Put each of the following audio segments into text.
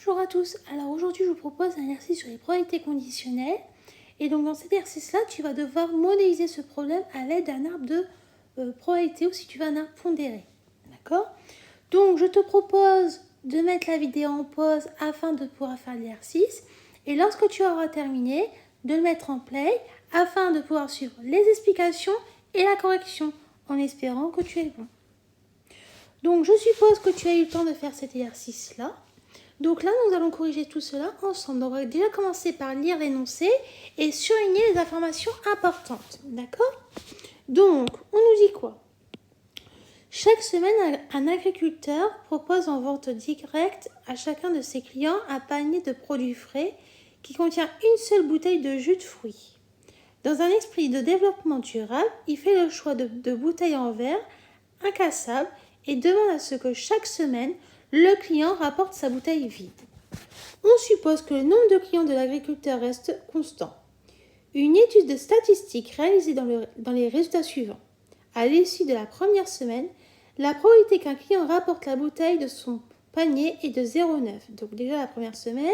Bonjour à tous, alors aujourd'hui je vous propose un exercice sur les probabilités conditionnelles et donc dans cet exercice-là tu vas devoir modéliser ce problème à l'aide d'un arbre de probabilité ou si tu veux un arbre pondéré, d'accord? Donc je te propose de mettre la vidéo en pause afin de pouvoir faire l'exercice et lorsque tu auras terminé de le mettre en play afin de pouvoir suivre les explications et la correction en espérant que tu aies bon. Donc je suppose que tu as eu le temps de faire cet exercice-là. Donc là, nous allons corriger tout cela ensemble. Donc, on va déjà commencer par lire l'énoncé et surligner les informations importantes. D'accord? Donc, on nous dit quoi? Chaque semaine, un agriculteur propose en vente directe à chacun de ses clients un panier de produits frais qui contient une seule bouteille de jus de fruits. Dans un esprit de développement durable, il fait le choix de bouteilles en verre incassables et demande à ce que chaque semaine, le client rapporte sa bouteille vide. On suppose que le nombre de clients de l'agriculteur reste constant. Une étude de statistiques réalisée dans les résultats suivants. À l'issue de la première semaine, la probabilité qu'un client rapporte la bouteille de son panier est de 0,9. Donc déjà la première semaine,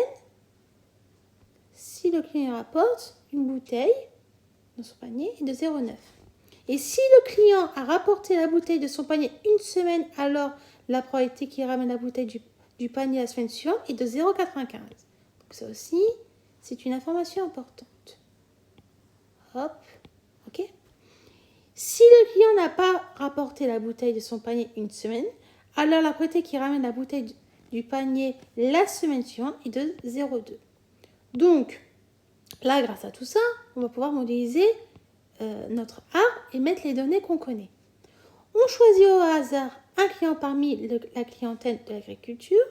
si le client rapporte une bouteille dans son panier est de 0,9. Et si le client a rapporté la bouteille de son panier une semaine, alors la probabilité qu'il ramène la bouteille du panier la semaine suivante est de 0,95. Donc ça aussi, c'est une information importante. Hop, ok. Si le client n'a pas rapporté la bouteille de son panier une semaine, alors la probabilité qu'il ramène la bouteille du panier la semaine suivante est de 0,2. Donc, là, grâce à tout ça, on va pouvoir modéliser notre arbre et mettre les données qu'on connaît. On choisit au hasard un client parmi la clientèle de l'agriculture.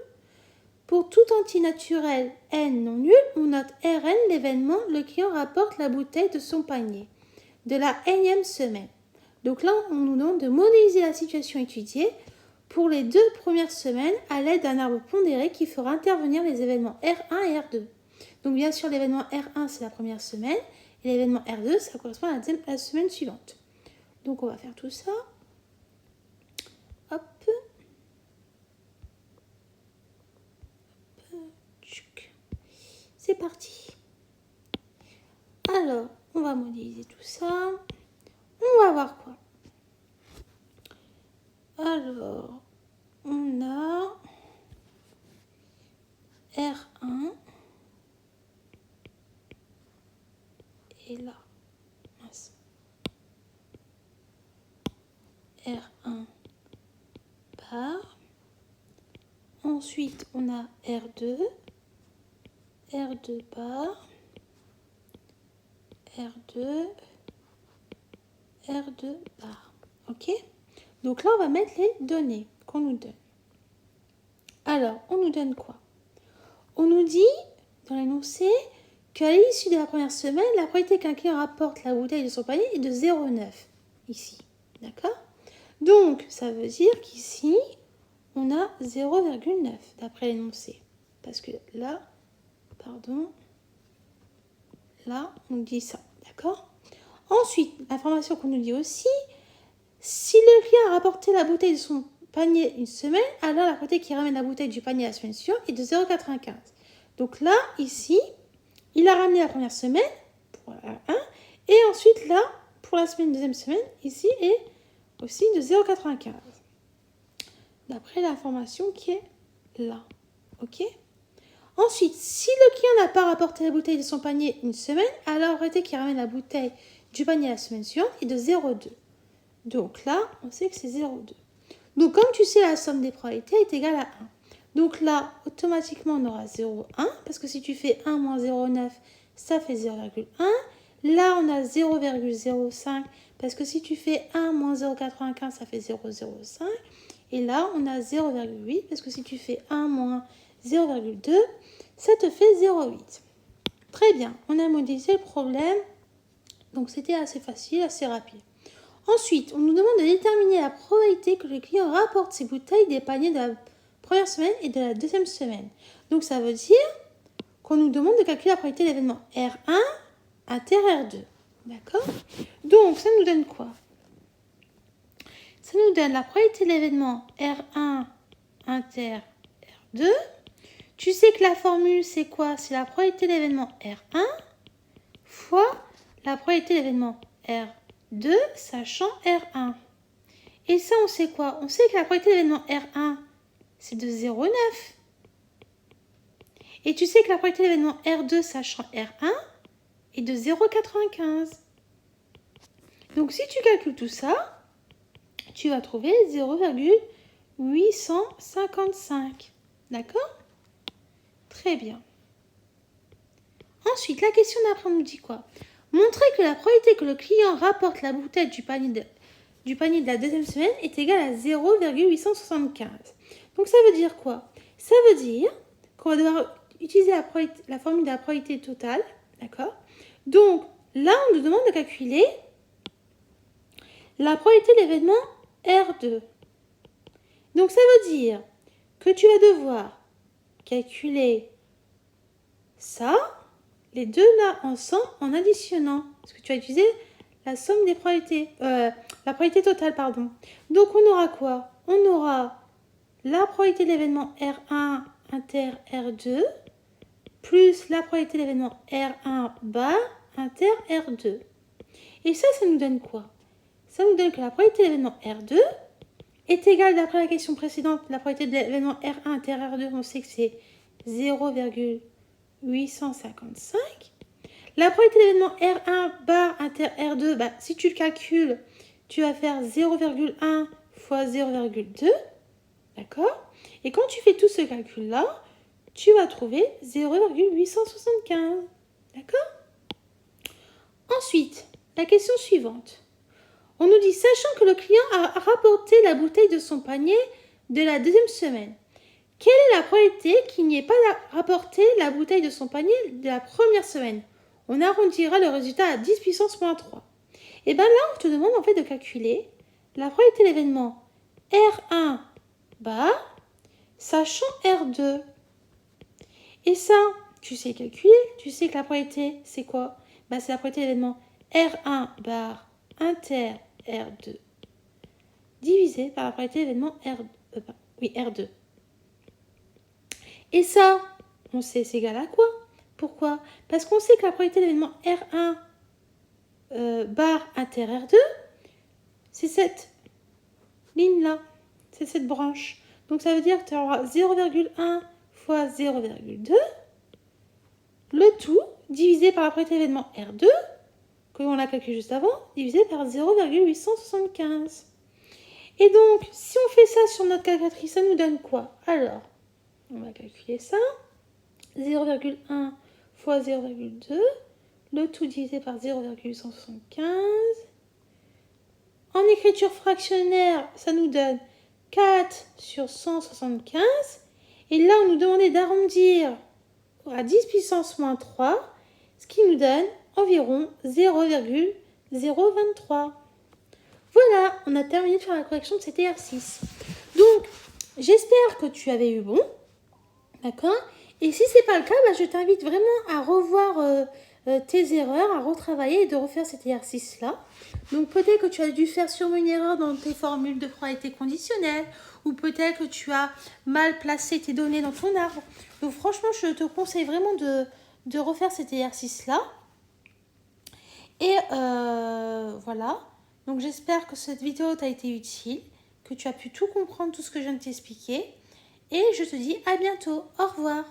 Pour tout entier naturel n non nul, on note Rn l'événement, le client rapporte la bouteille de son panier de la nème semaine. Donc là, on nous demande de modéliser la situation étudiée pour les 2 premières semaines à l'aide d'un arbre pondéré qui fera intervenir les événements R1 et R2. Donc bien sûr, l'événement R1, c'est la première semaine, et l'événement R2, ça correspond à la semaine suivante. Donc on va faire tout ça. Hop. C'est parti. Alors, on va modéliser tout ça. On va voir quoi? Alors, on a R1 et là, R1 par. Ensuite, on a R2 par, R2 par. Ok? Donc là, on va mettre les données qu'on nous donne. Alors, on nous donne quoi? On nous dit, dans l'énoncé, qu'à l'issue de la première semaine, la probabilité qu'un client rapporte la bouteille de son panier est de 0,9. Ici. D'accord? Donc, ça veut dire qu'ici, on a 0,9 d'après l'énoncé. Parce que là, là, on dit ça. D'accord? Ensuite, l'information qu'on nous dit aussi, si le client a rapporté la bouteille de son panier une semaine, alors la probabilité qu'il ramène la bouteille du panier la semaine suivante est de 0,95. Donc là, ici, il a ramené la première semaine pour la 1, et ensuite là, pour la deuxième semaine, ici est aussi de 0,95. D'après l'information qui est là. Ok? Ensuite, si le client n'a pas rapporté la bouteille de son panier une semaine, alors la probabilité qu'il ramène la bouteille du panier la semaine suivante est de 0,2. Donc là, on sait que c'est 0,2. Donc comme tu sais, la somme des probabilités est égale à 1. Donc là, automatiquement, on aura 0,1, parce que si tu fais 1 moins 0,9, ça fait 0,1. Là, on a 0,05, parce que si tu fais 1 moins 0,95, ça fait 0,05. Et là, on a 0,8, parce que si tu fais 1 moins 0,2, ça te fait 0,8. Très bien, on a modélisé le problème. Donc c'était assez facile, assez rapide. Ensuite, on nous demande de déterminer la probabilité que le client rapporte ses bouteilles des paniers de la première semaine et de la deuxième semaine. Donc ça veut dire qu'on nous demande de calculer la probabilité de l'événement R1 inter R2. D'accord? Donc ça nous donne quoi? Ça nous donne la probabilité de l'événement R1 inter R2. Tu sais que la formule, c'est quoi? C'est la probabilité de l'événement R1 fois la probabilité de l'événement R2, sachant R1. Et ça, on sait quoi? On sait que la probabilité de l'événement R1, c'est de 0,9. Et tu sais que la probabilité de l'événement R2, sachant R1, est de 0,95. Donc, si tu calcules tout ça, tu vas trouver 0,855. D'accord? Très bien. Ensuite, la question d'après nous dit quoi? Montrer que la probabilité que le client rapporte la bouteille du panier de la deuxième semaine est égale à 0,875. Donc, ça veut dire quoi? Ça veut dire qu'on va devoir utiliser la formule de la probabilité totale. D'accord? Donc, là, on nous demande de calculer la probabilité de l'événement R2. Donc, ça veut dire que tu vas devoir calculer ça, les deux là ensemble, en additionnant. Parce que tu vas utiliser la somme des probabilités. La probabilité totale, pardon. Donc, on aura quoi? On aura la probabilité de l'événement R1 inter R2 plus la probabilité de l'événement R1 bar inter R2. Et ça nous donne quoi? Ça nous donne que la probabilité de l'événement R2 est égale, d'après la question précédente, la probabilité de l'événement R1 inter R2, on sait que c'est 0,855. La probabilité de l'événement R1 bar inter R2, si tu le calcules, tu vas faire 0,1 fois 0,2. D'accord? Et quand tu fais tout ce calcul-là, tu vas trouver 0,875. D'accord? Ensuite, la question suivante. On nous dit, sachant que le client a rapporté la bouteille de son panier de la deuxième semaine, quelle est la probabilité qu'il n'y ait pas rapporté la bouteille de son panier de la première semaine? On arrondira le résultat à 10 puissance moins 3. Et bien là, on te demande en fait de calculer la probabilité de l'événement R1 bar, sachant R2. Et ça, tu sais calculer, tu sais que la probabilité, c'est quoi? C'est la probabilité de l'événement R1 bar inter R2 divisé par la probabilité de l'événement R2. Et ça, on sait c'est égal à quoi? Pourquoi? Parce qu'on sait que la probabilité de l'événement R1 bar inter R2, c'est cette ligne-là, c'est cette branche. Donc ça veut dire que tu auras 0,1 fois 0,2, le tout divisé par la probabilité de l'événement R2, que l'on a calculé juste avant, divisé par 0,875. Et donc, si on fait ça sur notre calculatrice, ça nous donne quoi? Alors, on va calculer ça. 0,1 fois 0,2, le tout divisé par 0,875. En écriture fractionnaire, ça nous donne 4 sur 175. Et là, on nous demandait d'arrondir à 10 puissance moins 3, ce qui nous donne environ 0,023. Voilà, on a terminé de faire la correction de cet exercice. Donc, j'espère que tu avais eu bon. D'accord? Et si ce n'est pas le cas, je t'invite vraiment à revoir tes erreurs, à retravailler et de refaire cet exercice-là. Donc, peut-être que tu as dû faire sûrement une erreur dans tes formules de probabilité conditionnelle, ou peut-être que tu as mal placé tes données dans ton arbre. Donc, franchement, je te conseille vraiment de refaire cet exercice-là. Et voilà. Donc, j'espère que cette vidéo t'a été utile, que tu as pu tout comprendre, tout ce que je viens de t'expliquer. Et je te dis à bientôt. Au revoir.